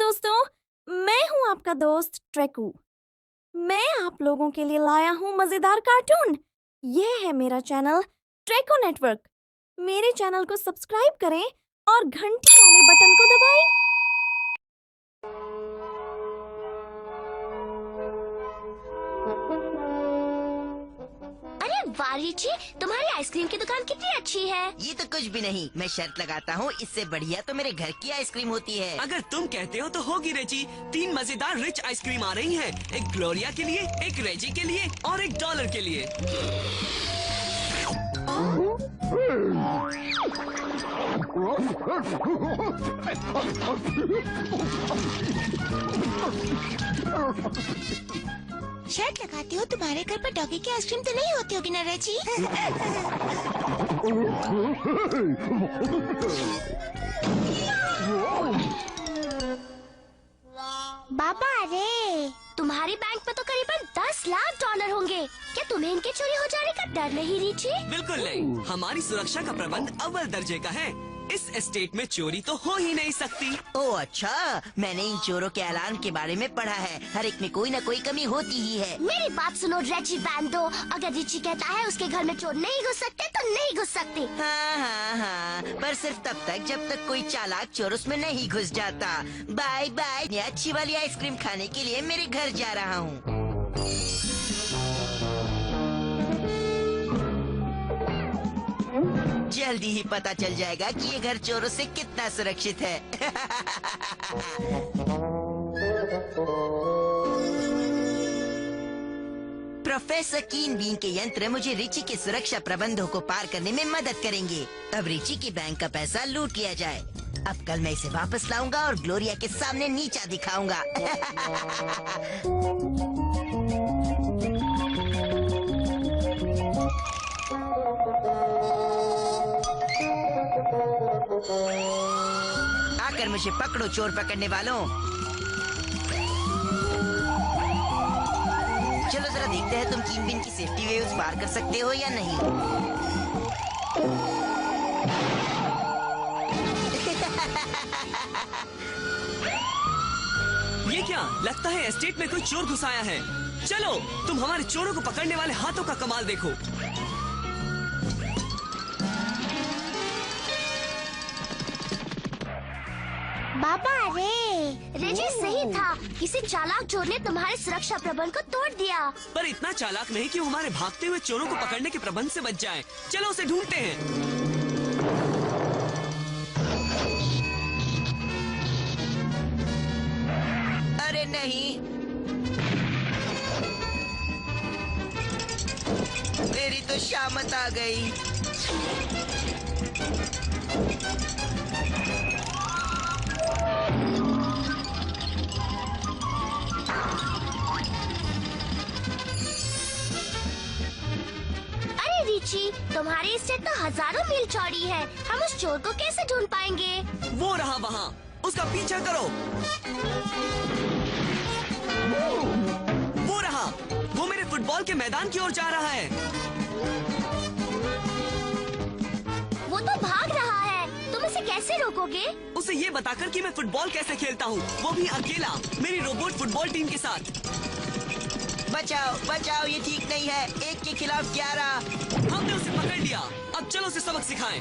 दोस्तों, मैं हूं आपका दोस्त ट्रेकू। मैं आप लोगों के लिए लाया हूं मजेदार कार्टून। यह है मेरा चैनल ट्रेको नेटवर्क। मेरे चैनल को सब्सक्राइब करें और घंटी वाले बटन को दबाएं। अरे वाह रिची, तुम्हारी आइसक्रीम की दुकान कितनी अच्छी है। ये तो कुछ भी नहीं, मैं शर्त लगाता हूँ इससे बढ़िया तो मेरे घर की आइसक्रीम होती है। अगर तुम कहते हो तो होगी रेजी। 3 मजेदार रिच आइसक्रीम आ रही हैं। एक ग्लोरिया के लिए, एक रेजी के लिए और $1 के लिए। शर्त लगाती हो तुम्हारे घर पर डॉगी की आइसक्रीम तो नहीं होती होगी ना रेची? बाबा रे, तुम्हारी बैंक में तो करीबन $10 लाख होंगे। क्या तुम्हें इनके चोरी हो जाने का डर नहीं रिची? बिल्कुल नहीं, हमारी सुरक्षा का प्रबंध अव्वल दर्जे का है। इस एस्टेट में चोरी तो हो ही नहीं सकती। ओह अच्छा, मैंने इन चोरों के अलार्म के बारे में पढ़ा है। हर एक में कोई न कोई कमी होती ही है। मेरी बात सुनो रेची बैंडो, अगर रिची कहता है उसके घर में चोर नहीं घुस सकते तो नहीं घुस सकते। हाँ, पर सिर्फ तब तक जब तक कोई चालाक चोर उसमें नहीं घुस जाता। बाय बाय, मैं अच्छी वाली आइसक्रीम खाने के लिए मेरे घर जा रहा हूँ। जल्दी ही पता चल जाएगा कि ये घर चोरों से कितना सुरक्षित है। प्रोफेसर कीन बीन के यंत्र मुझे रिची के सुरक्षा प्रबंधों को पार करने में मदद करेंगे। अब रिची की बैंक का पैसा लूट लिया जाए। अब कल मैं इसे वापस लाऊंगा और ग्लोरिया के सामने नीचा दिखाऊंगा। आकर मुझे पकड़ो चोर पकड़ने वालों। चलो जरा देखते हैं तुम कीन बिन की सेफ्टी वेव्स पार कर सकते हो या नहीं। ये क्या लगता है एस्टेट में कोई चोर घुस आया है। चलो तुम हमारे चोरों को पकड़ने वाले हाथों का कमाल देखो। बाबा रे, रेजी सही था। किसी चालाक चोर ने तुम्हारे सुरक्षा प्रबंध को तोड़ दिया। पर इतना चालाक नहीं कि वो हमारे भागते हुए चोरों को पकड़ने के प्रबंध से बच जाए। चलो उसे ढूंढते हैं। अरे नहीं, मेरी तो शामत आ गई। अरे रिची, तुम्हारी स्टेट तो हजारों मील चौड़ी है। हम उस चोर को कैसे ढूंढ पाएंगे? वो रहा वहाँ, उसका पीछा करो। वो रहा, वो मेरे फुटबॉल के मैदान की ओर जा रहा है। वो तो भाग रहा है, तुम इसे कैसे रोकोगे? उसे ये बताकर कि मैं फुटबॉल कैसे खेलता हूँ, वो भी अकेला, मेरी रोबोट फुटबॉल टीम के साथ। बचाओ बचाओ, ये ठीक नहीं है। 1 के खिलाफ 11। हमने उसे पकड़ लिया। अब चलो उसे सबक सिखाएं।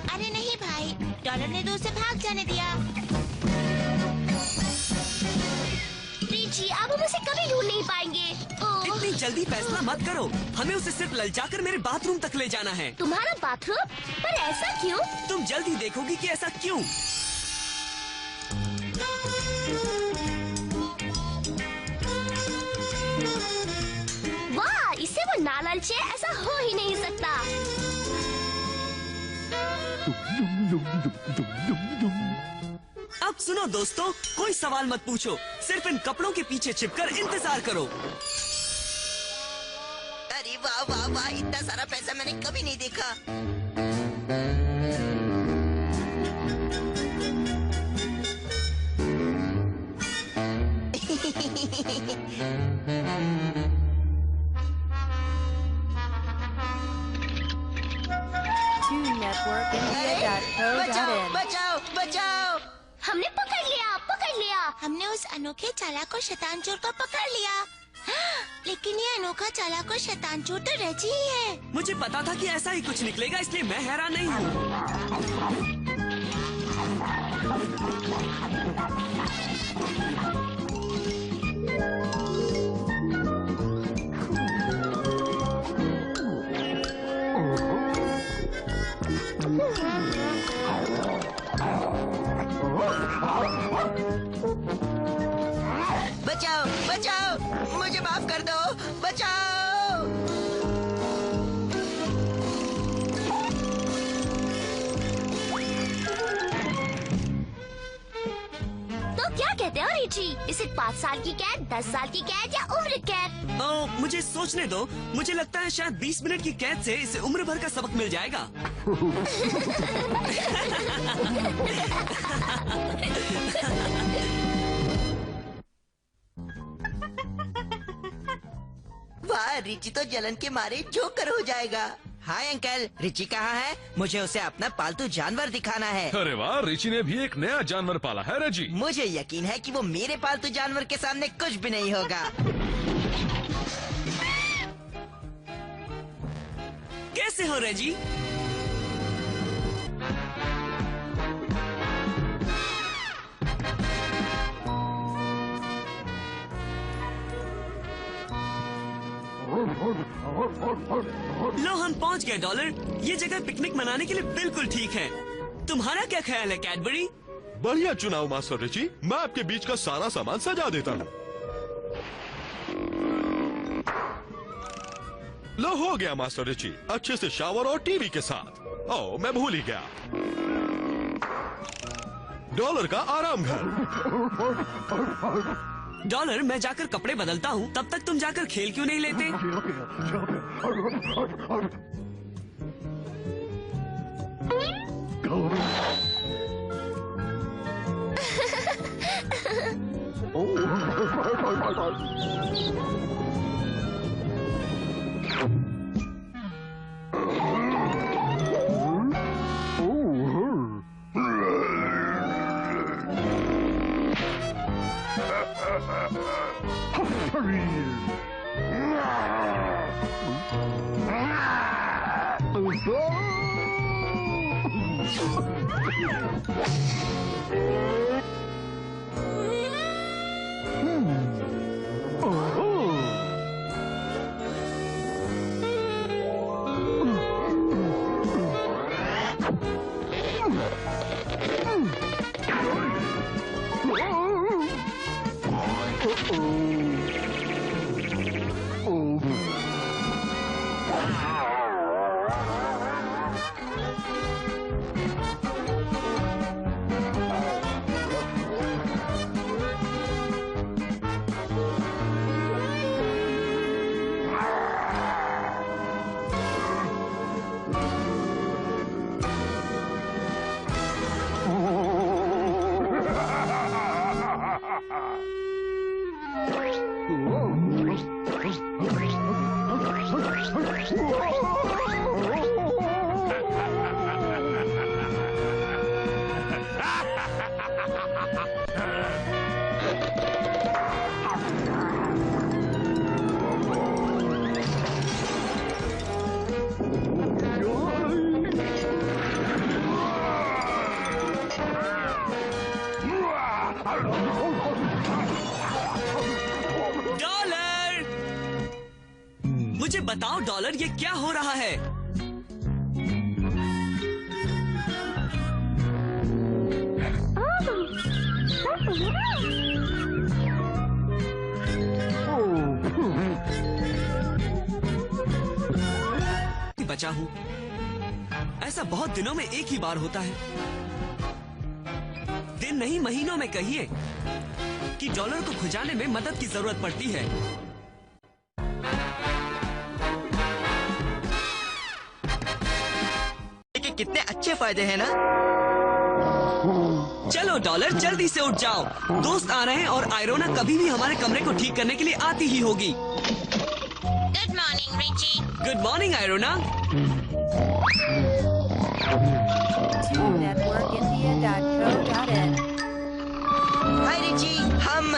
अरे नहीं भाई, डॉलर ने तो उसे भाग जाने दिया। रिची, अब हम उसे कभी ढूंढ नहीं पाएंगे। ओह, इतनी जल्दी फैसला मत करो। हमें उसे सिर्फ ललचाकर मेरे बाथरूम तक ले जाना है। तुम्हारा बाथरूम? पर ऐसा क्यों? तुम जल्दी देखोगी कि ऐसा क्यों। वाह, इसे वो ना ललचे, ऐसा हो ही नहीं सकता। अब सुनो दोस्तों, कोई सवाल मत पूछो, सिर्फ इन कपड़ों के पीछे छिपकर इंतजार करो। अरे वाह वाह वाह, इतना सारा पैसा मैंने कभी नहीं देखा। बचाओ बचाओ बचाओ। हमने पकड़ लिया। हमने उस अनोखे चालाक और शैतान चोर को पकड़ लिया। हाँ, लेकिन ये अनोखा चालाक और शैतान चोर तो रेजी ही है। मुझे पता था कि ऐसा ही कुछ निकलेगा, इसलिए मैं हैरान नहीं हूँ। बचाओ बचाओ, मुझे माफ कर दो, बचाओ। तो क्या कहते हो रिची? इसे 5 साल की कैद, 10 साल की कैद या उम्र कैद? मुझे सोचने दो। मुझे लगता है शायद 20 मिनट की कैद से इसे उम्र भर का सबक मिल जाएगा। वाह, रिची तो जलन के मारे जोकर हो जाएगा। हाय अंकल, रिची कहाँ है? मुझे उसे अपना पालतू जानवर दिखाना है। अरे वाह, रिची ने भी एक नया जानवर पाला है रेजी। मुझे यकीन है कि वो मेरे पालतू जानवर के सामने कुछ भी नहीं होगा। कैसे हो रेजी? लो, हम पहुंच गए डॉलर। ये जगह पिकनिक मनाने के लिए बिल्कुल ठीक है। तुम्हारा क्या ख्याल है कैडबरी? बढ़िया चुनाव मास्टर रिची। मैं आपके बीच का सारा सामान सजा देता हूँ। लो, हो गया मास्टर रिची, अच्छे से शावर और टीवी के साथ। ओह, मैं भूल ही गया, डॉलर का आराम घर। डॉलर, मैं जाकर कपड़े बदलता हूँ, तब तक तुम जाकर खेल क्यों नहीं लेते? डॉलर, मुझे बताओ डॉलर, ये क्या हो रहा है? बचा हूँ। ऐसा बहुत दिनों में एक ही बार होता है। दिन नहीं, महीनों में कहिए कि डॉलर को खुजाने में मदद की जरूरत पड़ती है। कितने अच्छे फायदे हैं ना। चलो डॉलर, जल्दी से उठ जाओ। दोस्त आ रहे हैं और आयरोना कभी भी हमारे कमरे को ठीक करने के लिए आती ही होगी। Good morning Richie. Good morning आयरोना। Hi Richie, hmm.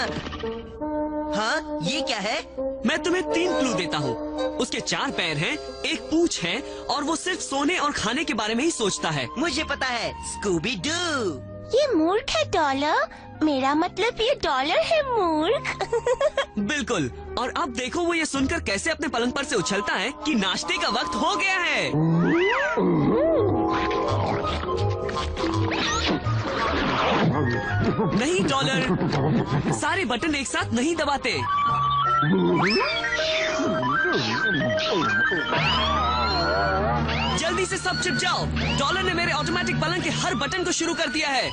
हाँ, ये क्या है? मैं तुम्हें 3 क्लू देता हूँ। उसके 4 पैर हैं, एक पूंछ है और वो सिर्फ सोने और खाने के बारे में ही सोचता है। मुझे पता है, स्कूबी डू। ये मूर्ख है डॉलर। मेरा मतलब ये डॉलर है मूर्ख। बिल्कुल। और अब देखो वो ये सुनकर कैसे अपने पलंग पर से उछलता है कि नाश्ते का वक्त हो गया है। नहीं डॉलर, सारे बटन एक साथ नहीं दबाते। जल्दी से सब चिप जाओ। डॉलर ने मेरे ऑटोमेटिक पलंग के हर बटन को शुरू कर दिया है।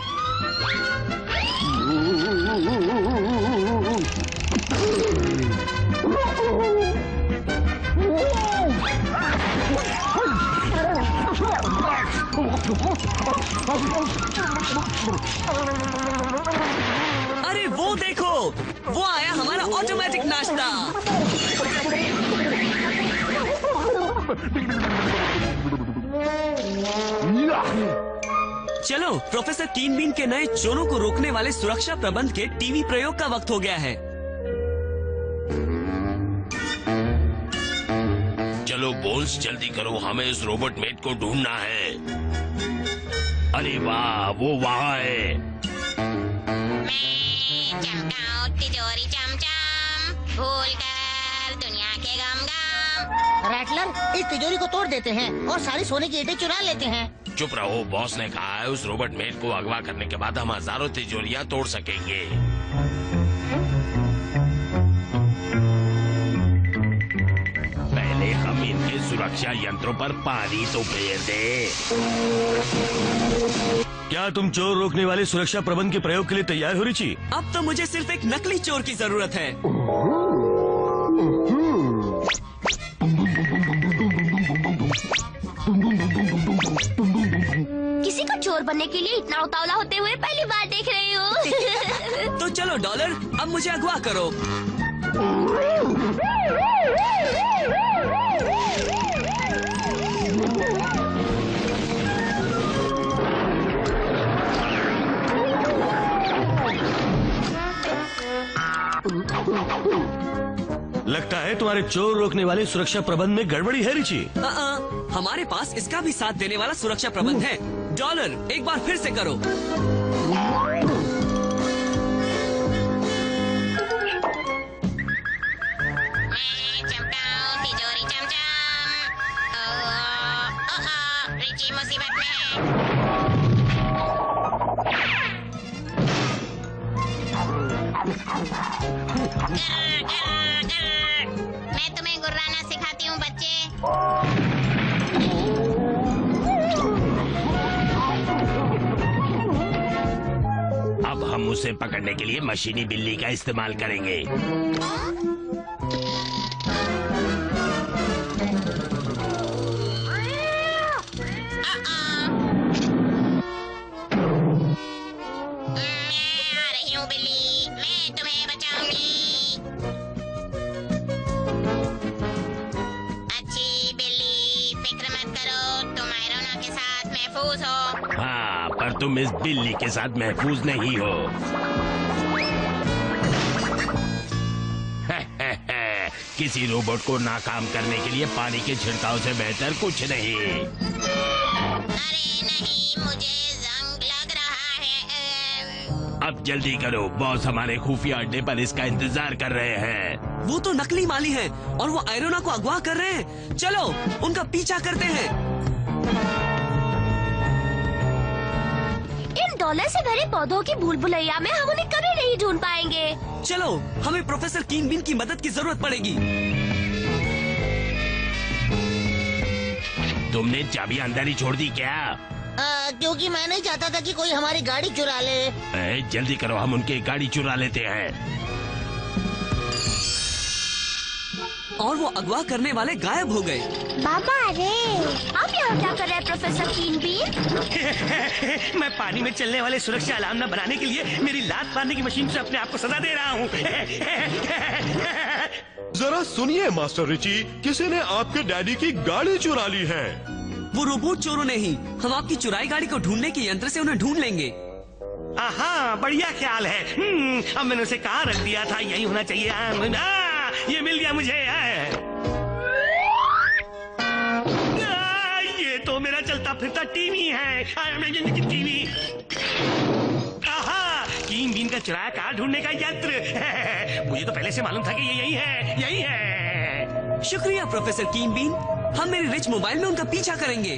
अरे वो देखो, वो आया हमारा ऑटोमेटिक नाश्ता। चलो, प्रोफेसर टीन बीन के नए चोरों को रोकने वाले सुरक्षा प्रबंध के टीवी प्रयोग का वक्त हो गया है। चलो बोन्स, जल्दी करो, हमें इस रोबोट मेट को ढूंढना है। अरे वाह, वो वहाँ है। मैं चमकाऊं तिजोरी चमचम, भूल कर दुनिया के गम गम। रैटलर, इस तिजोरी को तोड़ देते हैं और सारी सोने की ईंटें चुरा लेते हैं। चुप रहो, बॉस ने कहा है उस रोबोट मेट को अगवा करने के बाद हम हजारों तिजोरियां तोड़ सकेंगे। पहले हम इनके सुरक्षा यंत्रों पर पानी तो फेर दे। क्या तुम चोर रोकने वाले सुरक्षा प्रबंध के प्रयोग के लिए तैयार हो रिची? अब तो मुझे सिर्फ एक नकली चोर की जरूरत है। किसी को चोर बनने के लिए इतना उतावला होते हुए पहली बार देख रही हूँ। तो चलो डॉलर, अब मुझे अगवा करो। लगता है तुम्हारे चोर रोकने वाले सुरक्षा प्रबंध में गड़बड़ी है रिची। हमारे पास इसका भी साथ देने वाला सुरक्षा प्रबंध है। डॉलर, एक बार फिर से करो। मैं चमकाऊं तिजोरी चमचम। रिची मुसीबत में है। मैं तुम्हें गुर्राना सिखाती हूँ बच्चे। अब हम उसे पकड़ने के लिए मशीनी बिल्ली का इस्तेमाल करेंगे। मैं आ रही हूँ बिल्ली, मैं तुम्हें बचाऊंगी। अच्छी बिल्ली, फिक्र मत करो, तुम आयरोना के साथ महफूज हो। हाँ, पर तुम इस बिल्ली के साथ महफूज नहीं हो। किसी रोबोट को नाकाम करने के लिए पानी के छिड़काव से बेहतर कुछ नहीं। अरे नहीं, मुझे जंग लग रहा है। अब जल्दी करो, बॉस हमारे खुफिया अड्डे पर इसका इंतजार कर रहे हैं। वो तो नकली माली हैं और वो आयरोना को अगवा कर रहे हैं। चलो, उनका पीछा करते हैं। इन डॉलर से भरे पौधों की भूल भुलैया में हम उन्हें कभी नहीं ढूंढ पाएंगे। चलो, हमें प्रोफेसर कीन बीन की मदद की जरूरत पड़ेगी। तुमने चाबी अंदर ही छोड़ दी क्या? क्योंकि मैं नहीं चाहता था कि कोई हमारी गाड़ी चुरा ले। जल्दी करो, हम उनकी गाड़ी चुरा लेते हैं। और वो अगवा करने वाले गायब हो गए। बाबा रे, आप यहाँ क्या कर रहे हैं प्रोफेसर कीन बीन? मैं पानी में चलने वाले सुरक्षा अलार्म न बनाने के लिए मेरी लात मारने की मशीन से अपने आप को सजा दे रहा हूँ। जरा सुनिए मास्टर रिची, किसी ने आपके डैडी की गाड़ी चुरा ली है। वो रोबोट चोरों ने ही। हम आपकी चुराई गाड़ी को ढूंढने के यंत्र से उन्हें ढूंढ लेंगे। हाँ, बढ़िया ख्याल है। अब मैंने उसे कहाँ रख दिया था, यही होना चाहिए। ये मिल गया मुझे। ये तो मेरा चलता फिरता टीवी है। टीवी। कीन बीन का चुराया कार ढूंढने का यंत्र। मुझे तो पहले से मालूम था कि ये यही है, यही है। शुक्रिया प्रोफेसर कीन बीन। हम मेरे रिच मोबाइल में उनका पीछा करेंगे।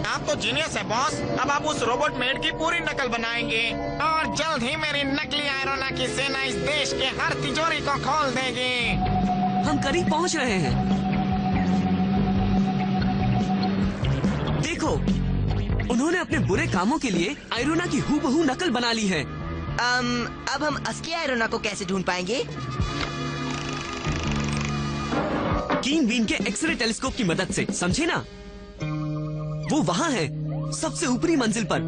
आप तो जीनियस है बॉस। अब आप उस रोबोट मेड की पूरी नकल बनाएंगे और जल्द ही मेरी नकली आयरोना की सेना इस देश के हर तिजोरी को खोल देगी। हम करीब पहुंच रहे हैं। देखो, उन्होंने अपने बुरे कामों के लिए आयरोना की हूबहू नकल बना ली है। अब हम असली आयरोना को कैसे ढूंढ पाएंगे? कीन बीन के एक्सरे टेलीस्कोप की मदद से, समझे ना? वो वहाँ है, सबसे ऊपरी मंजिल पर,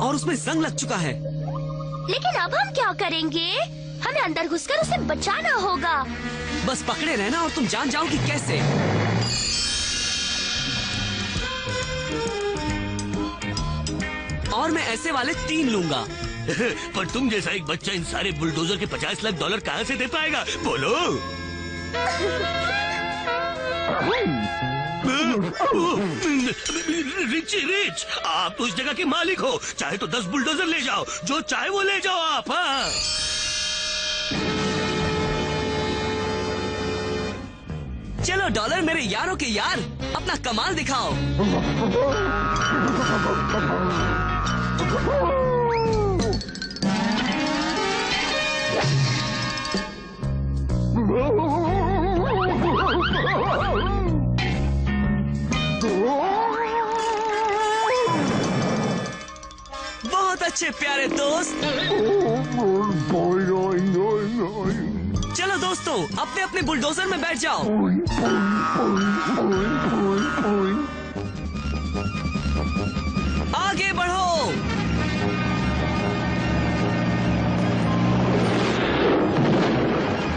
और उसमें जंग लग चुका है। लेकिन अब हम क्या करेंगे? हमें अंदर घुसकर उसे बचाना होगा। बस पकड़े रहना और तुम जान जाओ कि कैसे। और मैं ऐसे वाले 3 लूंगा। पर तुम जैसा एक बच्चा इन सारे बुलडोजर के $50 लाख कहाँ से दे पाएगा? बोलो। रिच, आप तो उस जगह के मालिक हो। चाहे तो 10 बुलडोजर ले जाओ, जो चाहे वो ले जाओ आप। हाँ। चलो डॉलर मेरे यारों के यार, अपना कमाल दिखाओ। बहुत अच्छे प्यारे दोस्त। चलो दोस्तों, अपने अपने बुलडोजर में बैठ जाओ। आगे बढ़ो।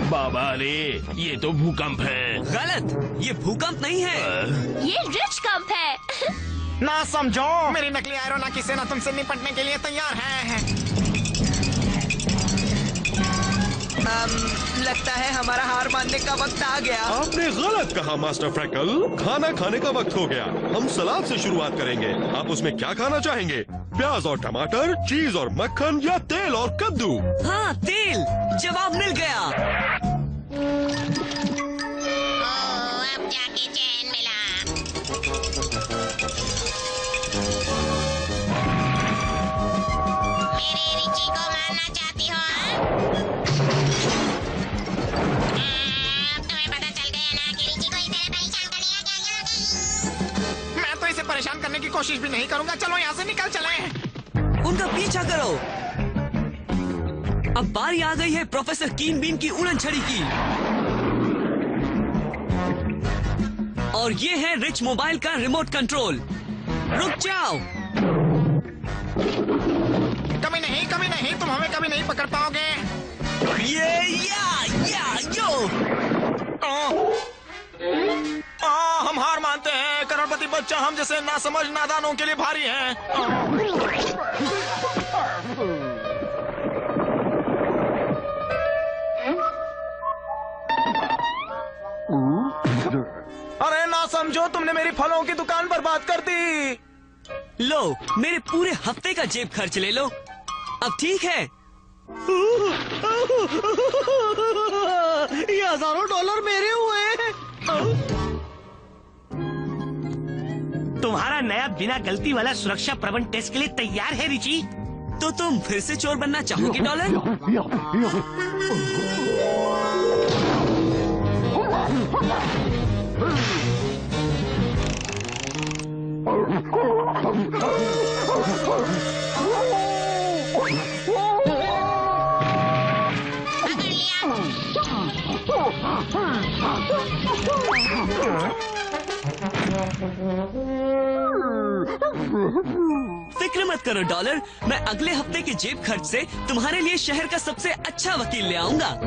बाबा रे, ये तो भूकंप है। गलत, ये भूकंप नहीं है। ये रिच कंप है। ना समझो, मेरी नकली आयरोना की सेना तुमसे निपटने के लिए तैयार है। लगता है हमारा हार मानने का वक्त आ गया। आपने गलत कहा मास्टर फ्रैकल, खाना खाने का वक्त हो गया। हम सलाद से शुरुआत करेंगे। आप उसमें क्या खाना चाहेंगे? प्याज और टमाटर, चीज और मक्खन, या तेल और कद्दू? हाँ, तेल। जवाब मिल गया। अब जाके चैन मिला। मेरे रिची को मारना चाहती हो? तुम्हें पता चल गया ना कि रिची को इधर परेशान करने का। मैं तो इसे परेशान करने की कोशिश भी नहीं करूंगा। चलो यहाँ से निकल चले। उनका पीछा करो। अब बारी आ गई है प्रोफेसर कीन बीन की उड़न छड़ी की। और ये है रिच मोबाइल का रिमोट कंट्रोल। रुक जाओ। कभी नहीं, तुम हमें कभी नहीं पकड़ पाओगे। यो। हम हार मानते हैं। करोड़पति बच्चा हम जैसे नासमझ नादानों के लिए भारी है। अरे ना समझो, तुमने मेरी फलों की दुकान बर्बाद कर दी। लो, मेरे पूरे हफ्ते का जेब खर्च ले लो। अब ठीक है। ये हजारों डॉलर मेरे हुए। तुम्हारा नया बिना गलती वाला सुरक्षा प्रबंध टेस्ट के लिए तैयार है रिची? तो तुम फिर से चोर बनना चाहोगे डॉलर? फिक्र मत करो डॉलर, मैं अगले हफ्ते के जेब खर्च से तुम्हारे लिए शहर का सबसे अच्छा वकील ले आऊंगा।